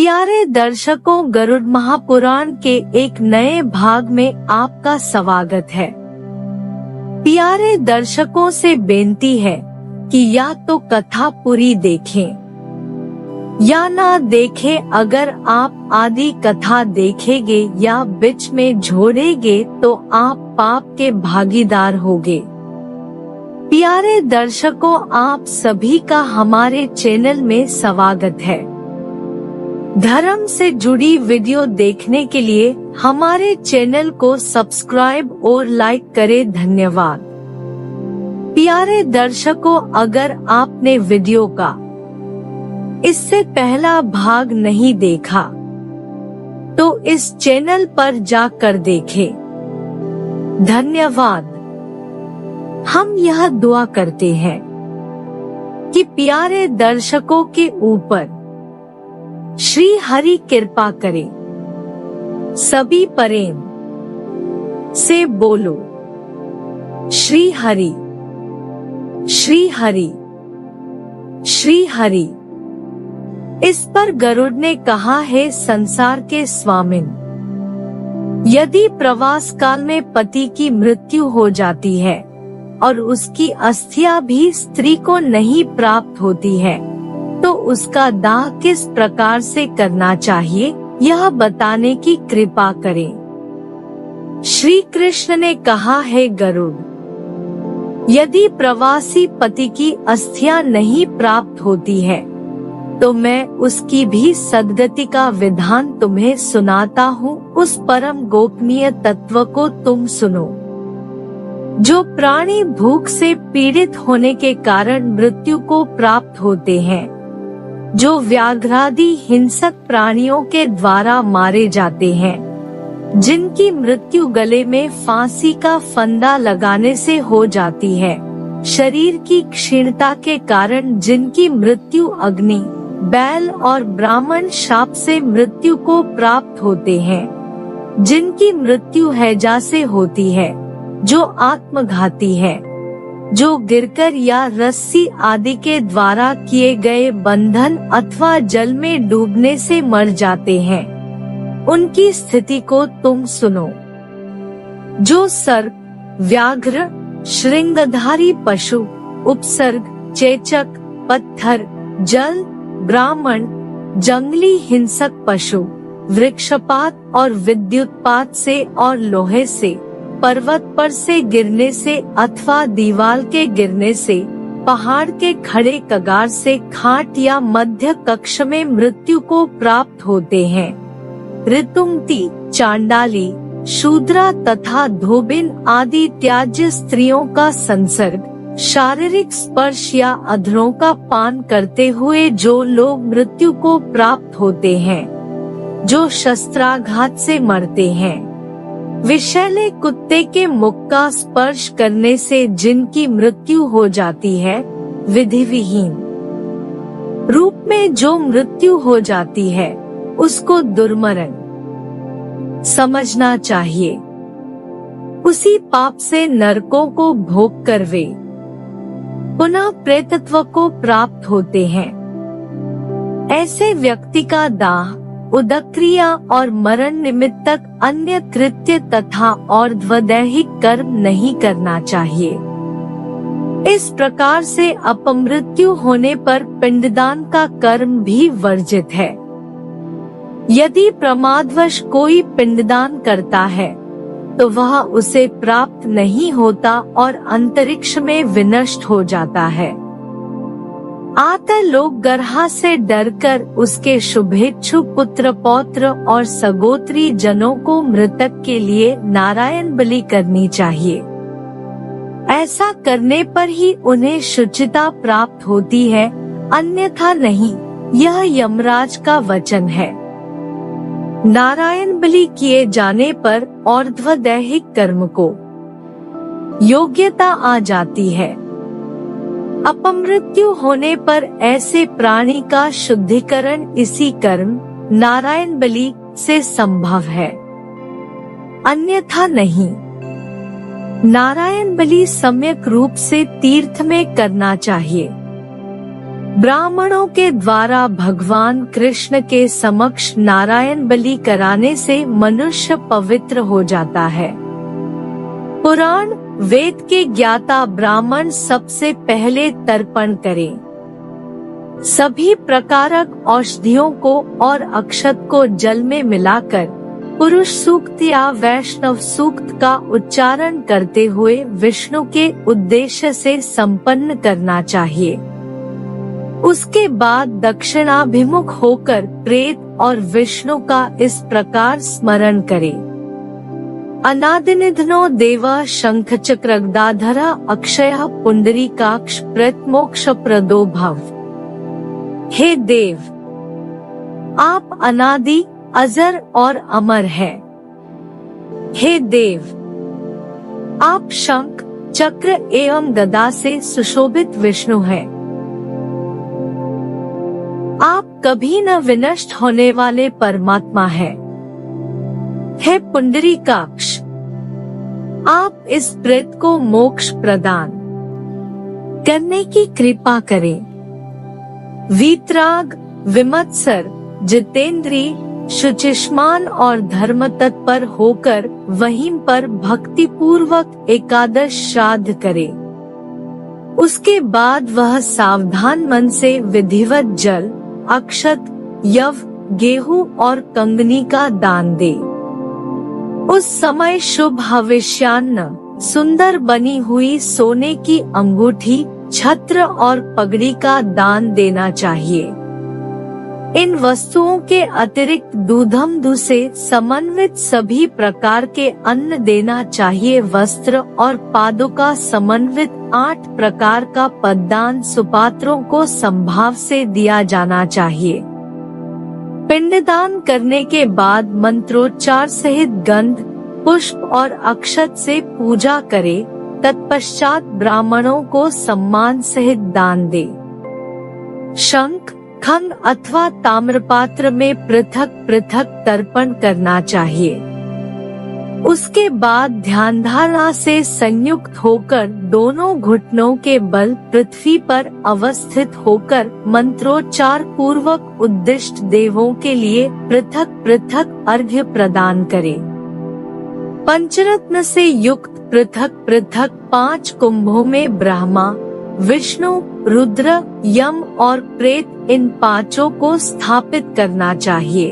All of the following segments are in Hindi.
प्यारे दर्शकों, गरुड़ महापुराण के एक नए भाग में आपका स्वागत है। प्यारे दर्शकों से बेनती है कि या तो कथा पूरी देखें या ना देखें। अगर आप आधी कथा देखेंगे या बीच में छोड़ेंगे तो आप पाप के भागीदार होंगे। प्यारे दर्शकों, आप सभी का हमारे चैनल में स्वागत है। धर्म से जुड़ी वीडियो देखने के लिए हमारे चैनल को सब्सक्राइब और लाइक करें। धन्यवाद। प्यारे दर्शकों, अगर आपने वीडियो का इससे पहला भाग नहीं देखा तो इस चैनल पर जाकर देखें। धन्यवाद। हम यह दुआ करते हैं कि प्यारे दर्शकों के ऊपर श्री हरि कृपा करे। सभी प्रेम से बोलो श्री हरि, श्री हरि, श्री हरि। इस पर गरुड़ ने कहा है, संसार के स्वामिन, यदि प्रवास काल में पति की मृत्यु हो जाती है और उसकी अस्थियां भी स्त्री को नहीं प्राप्त होती है तो उसका दाह किस प्रकार से करना चाहिए, यह बताने की कृपा करें। श्री कृष्ण ने कहा है, गरुड़, यदि प्रवासी पति की अस्थियां नहीं प्राप्त होती है तो मैं उसकी भी सद्गति का विधान तुम्हें सुनाता हूँ। उस परम गोपनीय तत्व को तुम सुनो। जो प्राणी भूख से पीड़ित होने के कारण मृत्यु को प्राप्त होते हैं, जो व्याघ्रादि हिंसक प्राणियों के द्वारा मारे जाते हैं, जिनकी मृत्यु गले में फांसी का फंदा लगाने से हो जाती है, शरीर की क्षीणता के कारण जिनकी मृत्यु अग्नि, बैल और ब्राह्मण शाप से मृत्यु को प्राप्त होते हैं, जिनकी मृत्यु हैजा से होती है, जो आत्मघाती है, जो गिरकर या रस्सी आदि के द्वारा किए गए बंधन अथवा जल में डूबने से मर जाते हैं, उनकी स्थिति को तुम सुनो। जो सर्प, व्याघ्र, श्रृंगधारी पशु, उपसर्ग, चेचक, पत्थर, जल, ब्राह्मण, जंगली हिंसक पशु, वृक्षपात और विद्युतपात से और लोहे से, पर्वत पर से गिरने से अथवा दीवार के गिरने से, पहाड़ के खड़े कगार से, खाट या मध्य कक्ष में मृत्यु को प्राप्त होते हैं। ऋतुमती, चांडाली, शूद्रा तथा धोबिन आदि त्याज्य स्त्रियों का संसर्ग, शारीरिक स्पर्श या अधरों का पान करते हुए जो लोग मृत्यु को प्राप्त होते हैं, जो शस्त्राघात से मरते हैं, विषैले कुत्ते के मुख का स्पर्श करने से जिनकी मृत्यु हो जाती है, विधि विहीन रूप में जो मृत्यु हो जाती है, उसको दुर्मरण समझना चाहिए। उसी पाप से नरकों को भोग कर वे पुनः प्रेतत्व को प्राप्त होते हैं। ऐसे व्यक्ति का दाह, उदक्रिया और मरण निमित्तक अन्य कृत्य तथा और्ध्वदैहिक कर्म नहीं करना चाहिए। इस प्रकार से अपमृत्यु होने पर पिंडदान का कर्म भी वर्जित है। यदि प्रमादवश कोई पिंडदान करता है तो वह उसे प्राप्त नहीं होता और अंतरिक्ष में विनष्ट हो जाता है। आतः लोग गर्हा से डरकर उसके शुभेच्छु पुत्र पौत्र और सगोत्री जनों को मृतक के लिए नारायण बलि करनी चाहिए। ऐसा करने पर ही उन्हें शुचिता प्राप्त होती है, अन्यथा नहीं। यह यमराज का वचन है। नारायण बलि किए जाने पर और्ध्वदैहिक कर्म को योग्यता आ जाती है। अपमृत्यु होने पर ऐसे प्राणी का शुद्धिकरण इसी कर्म नारायण बलि से संभव है, अन्यथा नहीं। नारायण बलि सम्यक रूप से तीर्थ में करना चाहिए। ब्राह्मणों के द्वारा भगवान कृष्ण के समक्ष नारायण बलि कराने से मनुष्य पवित्र हो जाता है। पुराण वेद के ज्ञाता ब्राह्मण सबसे पहले तर्पण करें। सभी प्रकारक औषधियों को और अक्षत को जल में मिलाकर पुरुष सूक्त या वैष्णव सूक्त का उच्चारण करते हुए विष्णु के उद्देश्य से संपन्न करना चाहिए। उसके बाद दक्षिणाभिमुख होकर प्रेत और विष्णु का इस प्रकार स्मरण करें। अनादिनिधनो देवा शंख चक्र गदाधरा अक्षय पुंडरीकाक्ष प्रतमोक्ष प्रदो भव। हे देव, आप अनादि अजर और अमर है। हे देव, आप शंख चक्र एवं गदा से सुशोभित विष्णु हैं। आप कभी न विनष्ट होने वाले परमात्मा हैं। हे पुंडरीकाक्ष, आप इस प्रेत को मोक्ष प्रदान करने की कृपा करें। वीतराग, विमत्सर, जितेंद्री, शुचिष्मान और धर्म तत्पर होकर वहीं पर भक्ति पूर्वक एकादश श्राद्ध करे। उसके बाद वह सावधान मन से विधिवत जल, अक्षत, यव, गेहूं और कंगनी का दान दे। उस समय शुभ हविष्यान्न, सुंदर बनी हुई सोने की अंगूठी, छत्र और पगड़ी का दान देना चाहिए। इन वस्तुओं के अतिरिक्त दूधम से समन्वित सभी प्रकार के अन्न देना चाहिए। वस्त्र और पादुका समन्वित 8 प्रकार का पददान सुपात्रों को संभाव से दिया जाना चाहिए। पिंडदान करने के बाद मंत्रोच्चार सहित गंध, पुष्प और अक्षत से पूजा करे। तत्पश्चात ब्राह्मणों को सम्मान सहित दान दे। शंख, खंग अथवा ताम्रपात्र में पृथक पृथक तर्पण करना चाहिए। उसके बाद ध्यानधारणा से संयुक्त होकर दोनों घुटनों के बल पृथ्वी पर अवस्थित होकर मंत्रोच्चार पूर्वक उद्दिष्ट देवों के लिए पृथक पृथक अर्घ्य प्रदान करें। पंचरत्न से युक्त पृथक पृथक 5 कुंभों में ब्रह्मा, विष्णु, रुद्र, यम और प्रेत इन 5 को स्थापित करना चाहिए।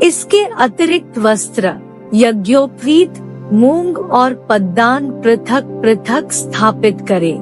इसके अतिरिक्त वस्त्र, यज्ञोपवीत, मूंग और पददान पृथक पृथक स्थापित करें।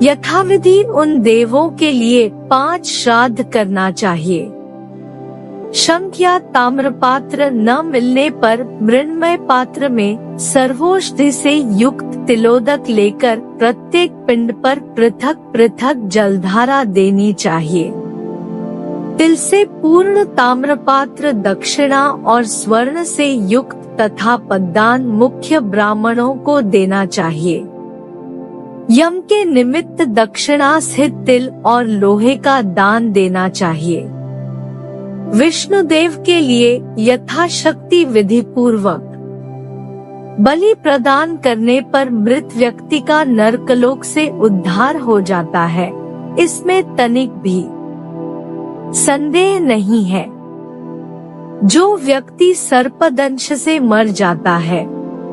यथाविधि उन देवों के लिए 5 श्राद्ध करना चाहिए। शंख या ताम्रपात्र न मिलने पर मृण्मय पात्र में सर्वौषधि से युक्त तिलोदक लेकर प्रत्येक पिंड पर पृथक पृथक जलधारा देनी चाहिए। तिल से पूर्ण ताम्रपात्र दक्षिणा और स्वर्ण से युक्त तथा पददान मुख्य ब्राह्मणों को देना चाहिए। यम के निमित्त दक्षिणा सहित तिल और लोहे का दान देना चाहिए। विष्णु देव के लिए यथाशक्ति विधि पूर्वक बलि प्रदान करने पर मृत व्यक्ति का नरकलोक से उद्धार हो जाता है। इसमें तनिक भी संदेह नहीं है। जो व्यक्ति सर्पदंश से मर जाता है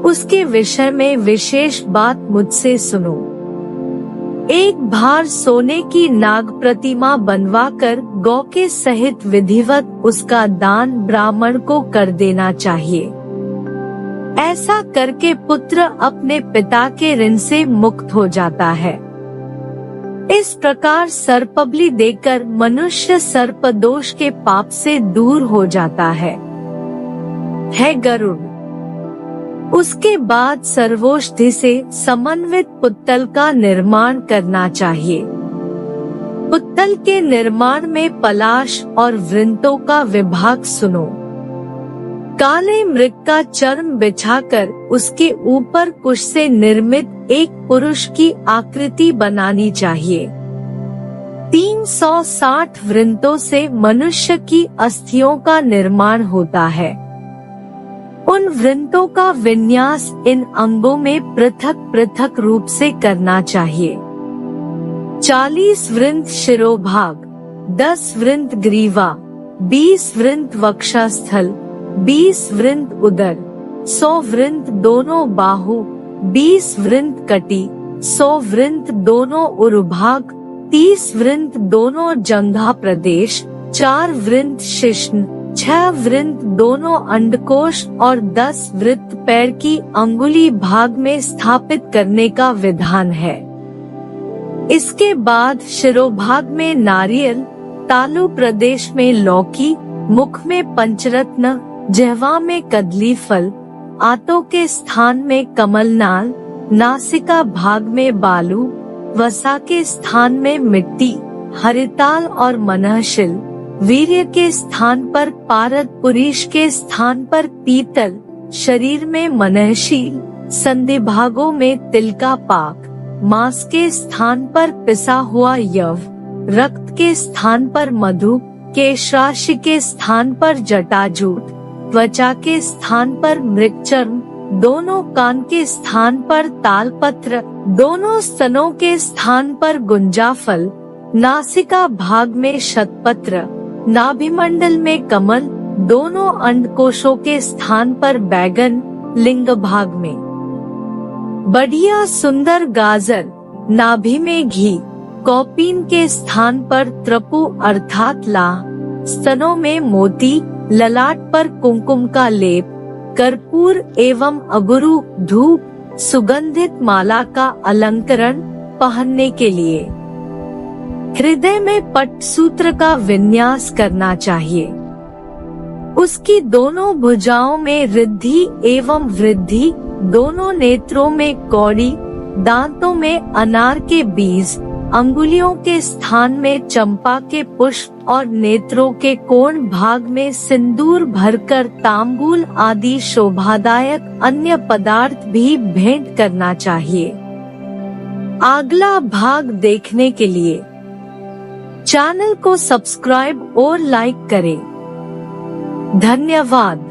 उसके विषय में विशेष बात मुझसे सुनो। एक भार सोने की नाग प्रतिमा बनवाकर गौ के सहित विधिवत उसका दान ब्राह्मण को कर देना चाहिए। ऐसा करके पुत्र अपने पिता के ऋण से मुक्त हो जाता है। इस प्रकार सर्पबलि देकर मनुष्य सर्पदोष के पाप से दूर हो जाता है गरुड़। उसके बाद सर्वौषधि से समन्वित पुत्तल का निर्माण करना चाहिए। पुत्तल के निर्माण में पलाश और वृंतों का विभाग सुनो। काले मृग का चर्म बिछाकर उसके ऊपर कुश से निर्मित एक पुरुष की आकृति बनानी चाहिए। 360 वृंतों से मनुष्य की अस्थियों का निर्माण होता है। उन वृंतों का विन्यास इन अंगों में पृथक पृथक रूप से करना चाहिए। 40 वृंत शिरोभाग, 10 वृंत ग्रीवा, 20 वृंत वक्षस्थल, 20 वृंत उदर, 100 वृंत दोनों बाहु, 20 वृंत कटी, 100 वृंत दोनों उरुभाग, 30 वृंत दोनों जंघा प्रदेश, 4 वृंत शिश्न, 6 वृंत दोनों अंडकोश और 10 वृत्त पैर की अंगुली भाग में स्थापित करने का विधान है। इसके बाद शिरोभाग में नारियल, तालु प्रदेश में लौकी, मुख में पंचरत्न, जिह्वा में कदली फल, आंतों के स्थान में कमलनाल, नासिका भाग में बालू, वसा के स्थान में मिट्टी, हरिताल और मनहशिल, वीर्य के स्थान पर पारद, पुरीश के स्थान पर पीतल, शरीर में मनहशील, संधि भागों में तिल का पाक, मांस के स्थान पर पिसा हुआ यव, रक्त के स्थान पर मधु, केश राशि के स्थान पर जटाजूट, त्वचा के स्थान पर मृगचर्म, दोनों कान के स्थान पर तालपत्र, दोनों स्तनों के स्थान पर गुंजाफल, नासिका भाग में शतपत्र, नाभिमंडल में कमल, दोनों अंडकोशों के स्थान पर बैगन, लिंग भाग में बढ़िया सुंदर गाजर, नाभि में घी, कौपीन के स्थान पर त्रपु अर्थात लाह, स्तनों में मोती, ललाट पर कुमकुम का लेप, कर्पूर एवं अगुरु, धूप, सुगंधित माला का अलंकरण पहनने के लिए हृदय में पट सूत्र का विन्यास करना चाहिए। उसकी दोनों भुजाओं में रिद्धि एवं वृद्धि, दोनों नेत्रों में कौड़ी, दांतों में अनार के बीज, अंगुलियों के स्थान में चंपा के पुष्प और नेत्रों के कोण भाग में सिंदूर भरकर तांबूल आदि शोभादायक अन्य पदार्थ भी भेंट करना चाहिए। अगला भाग देखने के लिए चैनल को सब्सक्राइब और लाइक करें। धन्यवाद।